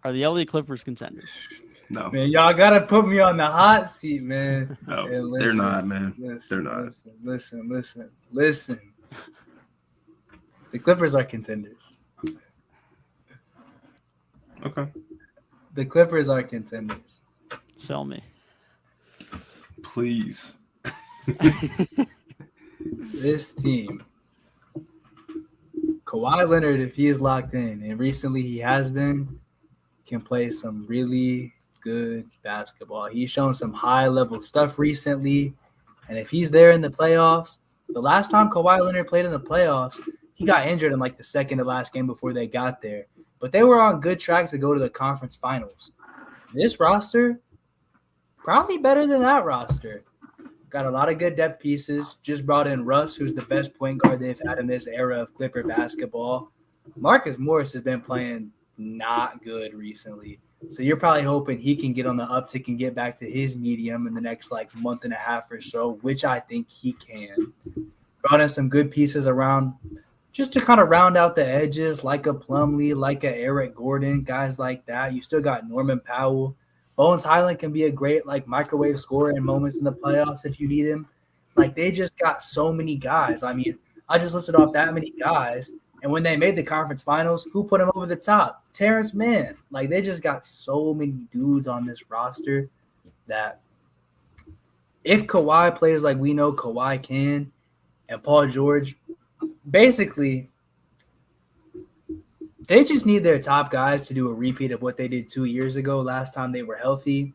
Are the LA Clippers contenders? No. Man, y'all gotta put me on the hot seat, man. No, Hey, they're not, man. Listen, They're not. Listen. The Clippers are contenders. Okay. The Clippers are contenders. Sell me. Please. This team, Kawhi Leonard, if he is locked in, and recently he has been, can play some really good basketball. He's shown some high-level stuff recently, and if he's there in the playoffs, the last time Kawhi Leonard played in the playoffs, he got injured in like the second to last game before they got there. But they were on good track to go to the conference finals. This roster, probably better than that roster. Got a lot of good depth pieces. Just brought in Russ, who's the best point guard they've had in this era of Clipper basketball. Marcus Morris has been playing not good recently. So you're probably hoping he can get on the uptick and get back to his medium in the next like month and a half or so, which I think he can. Brought in some good pieces around just to kind of round out the edges, like a Plumlee, like a Eric Gordon, guys like that. You still got Norman Powell. Bones Highland can be a great like microwave scorer in moments in the playoffs if you need him. Like they just got so many guys. I mean, I just listed off that many guys. And when they made the conference finals, who put them over the top? Terrence Mann. Like they just got so many dudes on this roster that if Kawhi plays like we know Kawhi can, and Paul George, basically, they just need their top guys to do a repeat of what they did 2 years ago, last time they were healthy.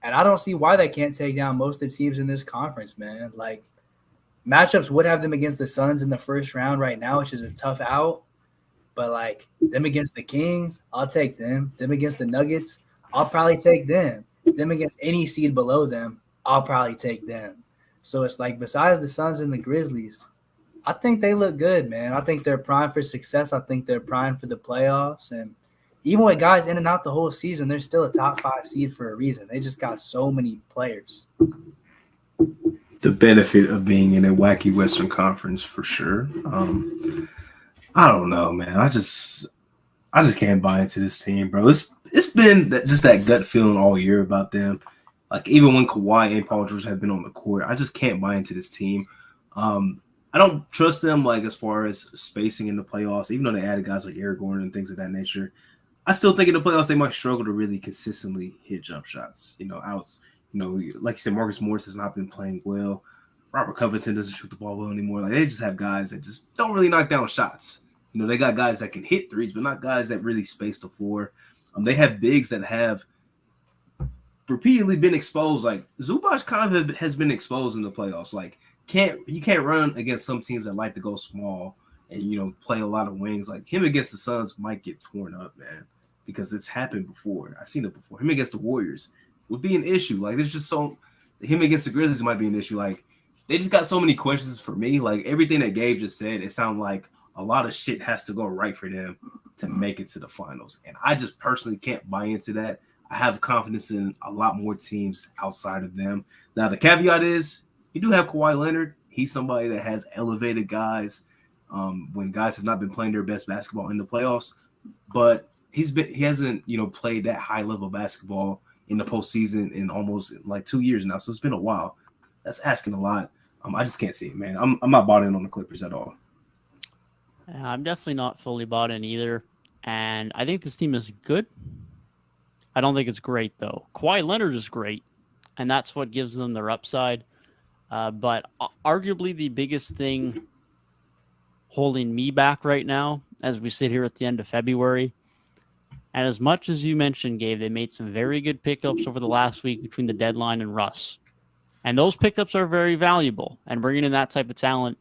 And I don't see why they can't take down most of the teams in this conference, man. Like, matchups would have them against the Suns in the first round right now, which is a tough out. But, like, them against the Kings, I'll take them. Them against the Nuggets, I'll probably take them. Them against any seed below them, I'll probably take them. So it's like, besides the Suns and the Grizzlies, I think they look good, man. I think they're primed for success. I think they're primed for the playoffs. And even with guys in and out the whole season, they're still a top 5 seed for a reason. They just got so many players. The benefit of being in a wacky Western Conference for sure. I don't know, man. I just can't buy into this team, bro. It's been just that gut feeling all year about them. Like even when Kawhi and Paul George have been on the court, I just can't buy into this team. I don't trust them like as far as spacing in the playoffs, even though they added guys like Eric Gordon and things of that nature. I still think in the playoffs they might struggle to really consistently hit jump shots. Like you said, Marcus Morris has not been playing well. Robert Covington doesn't shoot the ball well anymore. Like they just have guys that just don't really knock down shots. They got guys that can hit threes, but not guys that really space the floor. They have bigs that have repeatedly been exposed. Like Zubac kind of has been exposed in the playoffs. Like you can't run against some teams that like to go small and play a lot of wings. Like him against the Suns might get torn up, man, because it's happened before. I've seen it before. Him against the Warriors would be an issue. Like there's just him against the Grizzlies might be an issue. Like they just got so many questions for me. Like everything that Gabe just said, it sounds like a lot of shit has to go right for them to make it to the finals. And I just personally can't buy into that. I have confidence in a lot more teams outside of them. Now, the caveat is you do have Kawhi Leonard. He's somebody that has elevated guys when guys have not been playing their best basketball in the playoffs. But he hasn't played that high level basketball in the postseason in almost like 2 years now. So it's been a while. That's asking a lot. I just can't see it, man. I'm not bought in on the Clippers at all. I'm definitely not fully bought in either. And I think this team is good. I don't think it's great, though. Kawhi Leonard is great, and that's what gives them their upside. But arguably the biggest thing holding me back right now as we sit here at the end of February, and as much as you mentioned, Gabe, they made some very good pickups over the last week between the deadline and Russ. And those pickups are very valuable, and bringing in that type of talent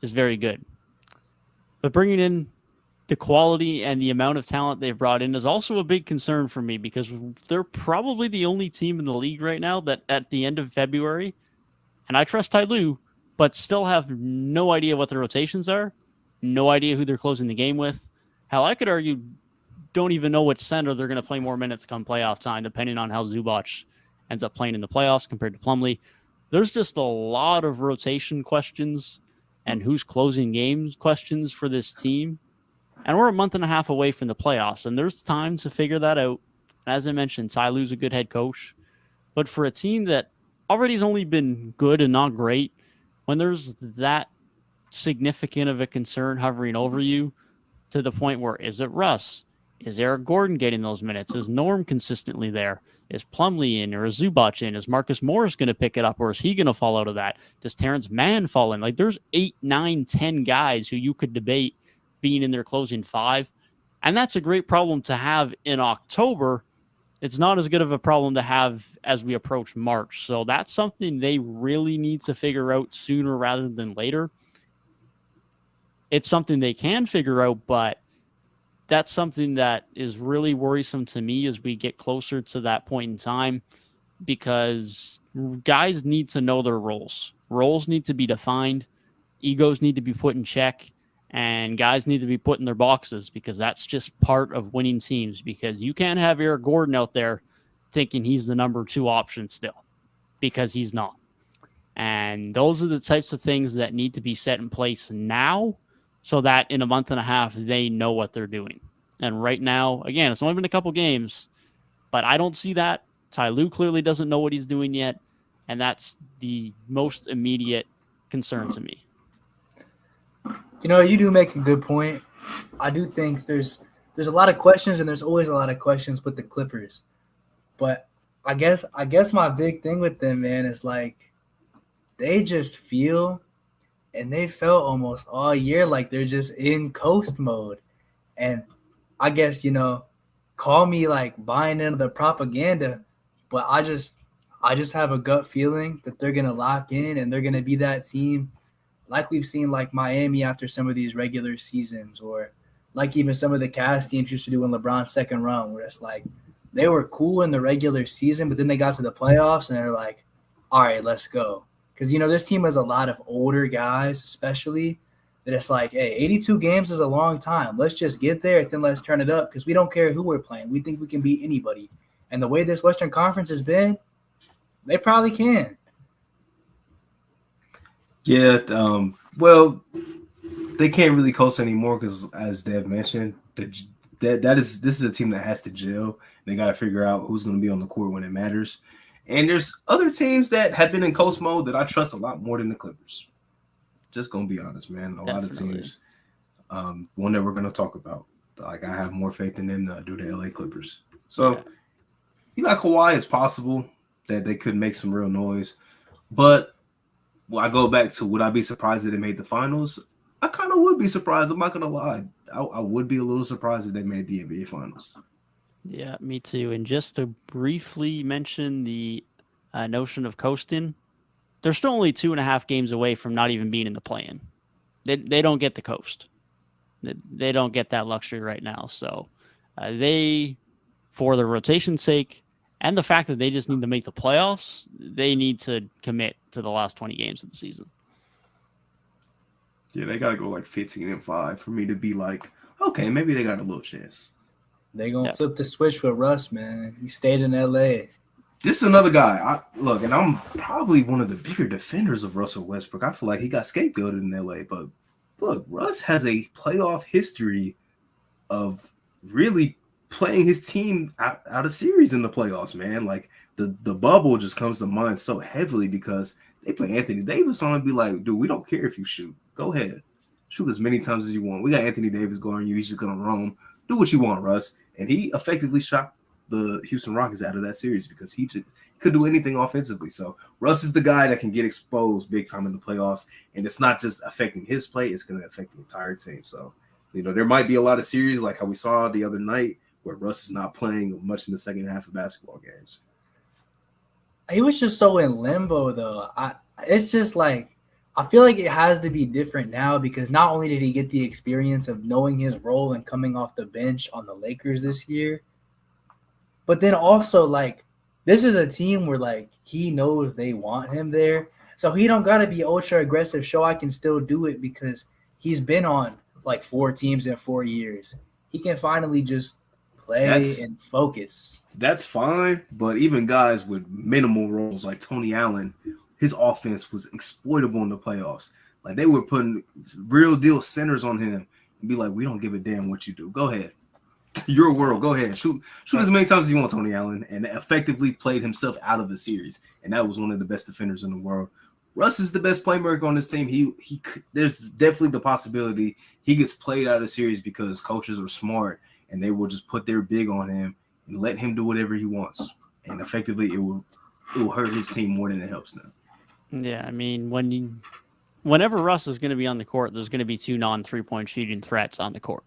is very good. But bringing in the quality and the amount of talent they've brought in is also a big concern for me because they're probably the only team in the league right now that at the end of February, and I trust Ty Lue, but still have no idea what their rotations are, no idea who they're closing the game with. Hell, I could argue don't even know which center they're going to play more minutes come playoff time, depending on how Zubac ends up playing in the playoffs compared to Plumlee. There's just a lot of rotation questions and who's closing games questions for this team And we're a month and a half away from the playoffs, and there's time to figure that out. As I mentioned, Ty Lue's a good head coach. But for a team that already has only been good and not great, when there's that significant of a concern hovering over you to the point where, is it Russ? Is Eric Gordon getting those minutes? Is Norm consistently there? Is Plumlee in, or is Zubac in? Is Marcus Morris going to pick it up, or is he going to fall out of that? Does Terrence Mann fall in? Like, there's 8, 9, 10 guys who you could debate being in their closing 5. And that's a great problem to have in October. It's not as good of a problem to have as we approach March. So that's something they really need to figure out sooner rather than later. It's something they can figure out, but that's something that is really worrisome to me as we get closer to that point in time, because guys need to know their roles. Roles need to be defined. Egos need to be put in check, and guys need to be put in their boxes, because that's just part of winning teams, because you can't have Eric Gordon out there thinking he's the number 2 option still, because he's not. And those are the types of things that need to be set in place now, so that in a month and a half, they know what they're doing. And right now, again, it's only been a couple games, but I don't see that. Ty Lue clearly doesn't know what he's doing yet, and that's the most immediate concern to me. You know, you do make a good point. I do think there's a lot of questions, and there's always a lot of questions with the Clippers. But I guess my big thing with them, man, is like they just feel, and they felt almost all year like they're just in coast mode. And I guess, you know, call me like buying into the propaganda, but I just have a gut feeling that they're going to lock in, and they're going to be that team like we've seen like Miami after some of these regular seasons, or like even some of the Cavs teams used to do in LeBron's second run, where it's like they were cool in the regular season, but then they got to the playoffs and they're like, all right, let's go. Because, you know, this team has a lot of older guys, especially, that it's like, hey, 82 games is a long time. Let's just get there, and then let's turn it up, because we don't care who we're playing. We think we can beat anybody. And the way this Western Conference has been, they probably can. Yeah, well, they can't really coast anymore because, as Dev mentioned, this is a team that has to gel. They got to figure out who's going to be on the court when it matters. And there's other teams that have been in coast mode that I trust a lot more than the Clippers. Just going to be honest, man. A lot of teams, one that we're going to talk about, like I have more faith in them than I do the LA Clippers. So you got Kawhi. It's possible that they could make some real noise. But I go back to, would I be surprised that they made the finals? I kind of would be surprised. I'm not going to lie. I would be a little surprised if they made the NBA finals. Yeah, me too. And just to briefly mention the notion of coasting, they're still only 2.5 games away from not even being in the play-in. They don't get the coast. They don't get that luxury right now. So they, for the rotation's sake, and the fact that they just need to make the playoffs, they need to commit to the last 20 games of the season. Yeah, they got to go like 15-5 for me to be like, okay, maybe they got a little chance. They're going to flip the switch with Russ, man. He stayed in L.A. This is another guy. And I'm probably one of the bigger defenders of Russell Westbrook. I feel like he got scapegoated in L.A. But look, Russ has a playoff history of really playing his team out of series in the playoffs, man. Like the bubble just comes to mind so heavily because they play Anthony Davis on and be like, dude, we don't care if you shoot. Go ahead. Shoot as many times as you want. We got Anthony Davis guarding you. He's just going to roam. Do what you want, Russ. And he effectively shot the Houston Rockets out of that series because he could do anything offensively. So Russ is the guy that can get exposed big time in the playoffs. And it's not just affecting his play. It's going to affect the entire team. So, you know, there might be a lot of series like how we saw the other night where Russ is not playing much in the second half of basketball games. He was just so in limbo, though. It's just like, I feel like it has to be different now because not only did he get the experience of knowing his role and coming off the bench on the Lakers this year, but then also, like, this is a team where, like, he knows they want him there. So he don't got to be ultra aggressive, show I can still do it because he's been on, like, 4 teams in 4 years. He can finally just play and focus. That's fine, but even guys with minimal roles like Tony Allen, his offense was exploitable in the playoffs. Like they were putting real deal centers on him, and and be like, we don't give a damn what you do. Go ahead. Your world. Go ahead. Shoot as many times as you want, Tony Allen, and effectively played himself out of the series. And that was one of the best defenders in the world. Russ is the best playmaker on this team. He there's definitely the possibility he gets played out of the series because coaches are smart and they will just put their big on him and let him do whatever he wants. And effectively, it will hurt his team more than it helps them. Yeah, I mean, whenever Russ is going to be on the court, there's going to be 2 non-3-point shooting threats on the court.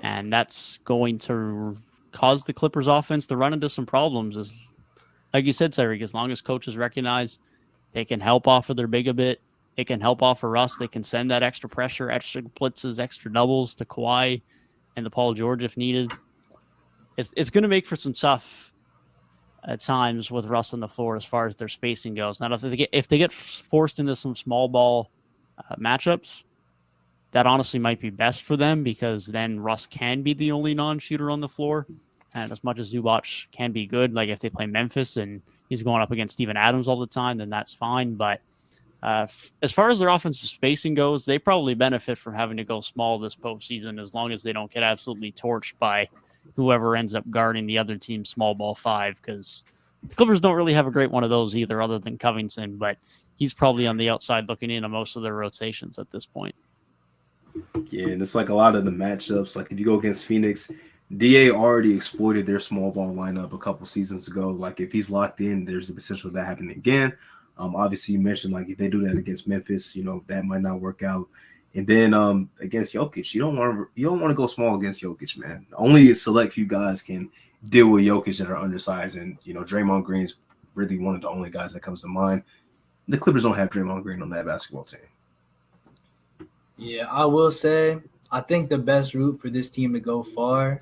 And that's going to cause the Clippers offense to run into some problems. Like you said, Tyrik, as long as coaches recognize they can help off of their big a bit, they can help off of Russ, they can send that extra pressure, extra blitzes, extra doubles to Kawhi and the Paul George if needed. It's going to make for some tough at times with Russ on the floor as far as their spacing goes. Now, if they get forced into some small ball matchups, that honestly might be best for them because then Russ can be the only non-shooter on the floor. And as much as Zubac can be good, like if they play Memphis and he's going up against Steven Adams all the time, then that's fine. But as far as their offensive spacing goes, they probably benefit from having to go small this postseason as long as they don't get absolutely torched by whoever ends up guarding the other team's small ball 5, because the Clippers don't really have a great one of those either other than Covington, but he's probably on the outside looking in on most of their rotations at this point. Yeah, and it's like a lot of the matchups. Like if you go against Phoenix, DA already exploited their small ball lineup a couple seasons ago. Like if he's locked in, there's the potential of that happening again. Obviously, you mentioned like if they do that against Memphis, that might not work out. And then against Jokic, you don't want to go small against Jokic, man. Only a select few guys can deal with Jokic that are undersized, and Draymond Green's really one of the only guys that comes to mind. The Clippers don't have Draymond Green on that basketball team. Yeah, I will say I think the best route for this team to go far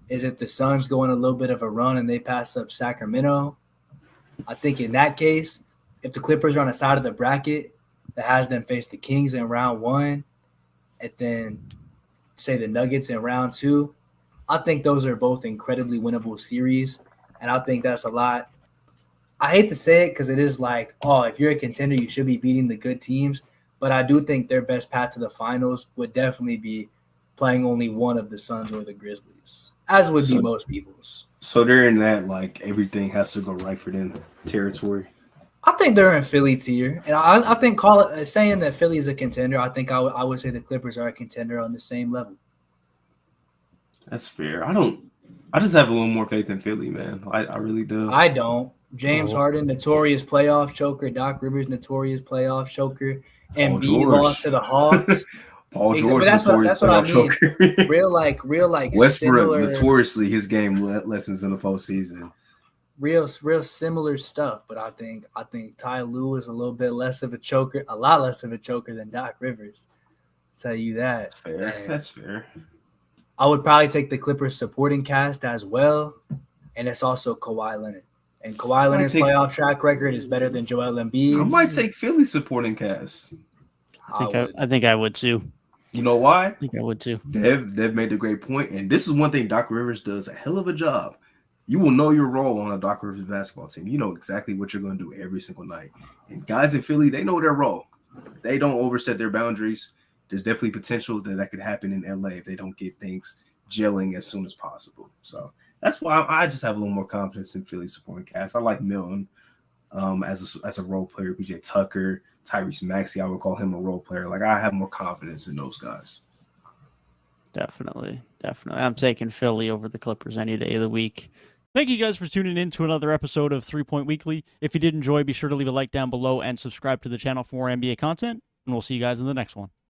is if the Suns go on a little bit of a run and they pass up Sacramento. I think in that case, if the Clippers are on a side of the bracket that has them face the Kings in round 1 and then say the Nuggets in round 2, I think those are both incredibly winnable series. And I think that's a lot. I hate to say it because it is like, if you're a contender, you should be beating the good teams. But I do think their best path to the finals would definitely be playing only one of the Suns or the Grizzlies, as would be most people's. So they're in that, like, everything has to go right for them territory. I think they're in Philly tier. And I think saying that Philly is a contender, I think I would say the Clippers are a contender on the same level. That's fair. I just have a little more faith in Philly, man. I really do. I don't. James Harden, notorious playoff choker. Doc Rivers, notorious playoff choker. And B lost to the Hawks. Paul George, that's what I mean. Choker. real Westbrook, notoriously his game lessons in the postseason. Real similar stuff, but I think Ty Lue is a little bit less of a choker, a lot less of a choker than Doc Rivers. I'll tell you that. That's fair. I would probably take the Clippers supporting cast as well, and it's also Kawhi Leonard. And Kawhi Leonard's playoff track record is better than Joel Embiid's. I might take Philly supporting cast. I think I would too. You know why? I think I would too. They've made a great point, and this is one thing Doc Rivers does a hell of a job. You will know your role on a Doc Rivers basketball team. You know exactly what you're going to do every single night. And guys in Philly, they know their role. They don't overstep their boundaries. There's definitely potential that could happen in LA if they don't get things gelling as soon as possible. So that's why I just have a little more confidence in Philly supporting cast. I like Milton as a role player. PJ Tucker, Tyrese Maxey, I would call him a role player. Like I have more confidence in those guys. Definitely. I'm taking Philly over the Clippers any day of the week. Thank you guys for tuning in to another episode of 3 Point Weekly. If you did enjoy, be sure to leave a like down below and subscribe to the channel for more NBA content, and we'll see you guys in the next one.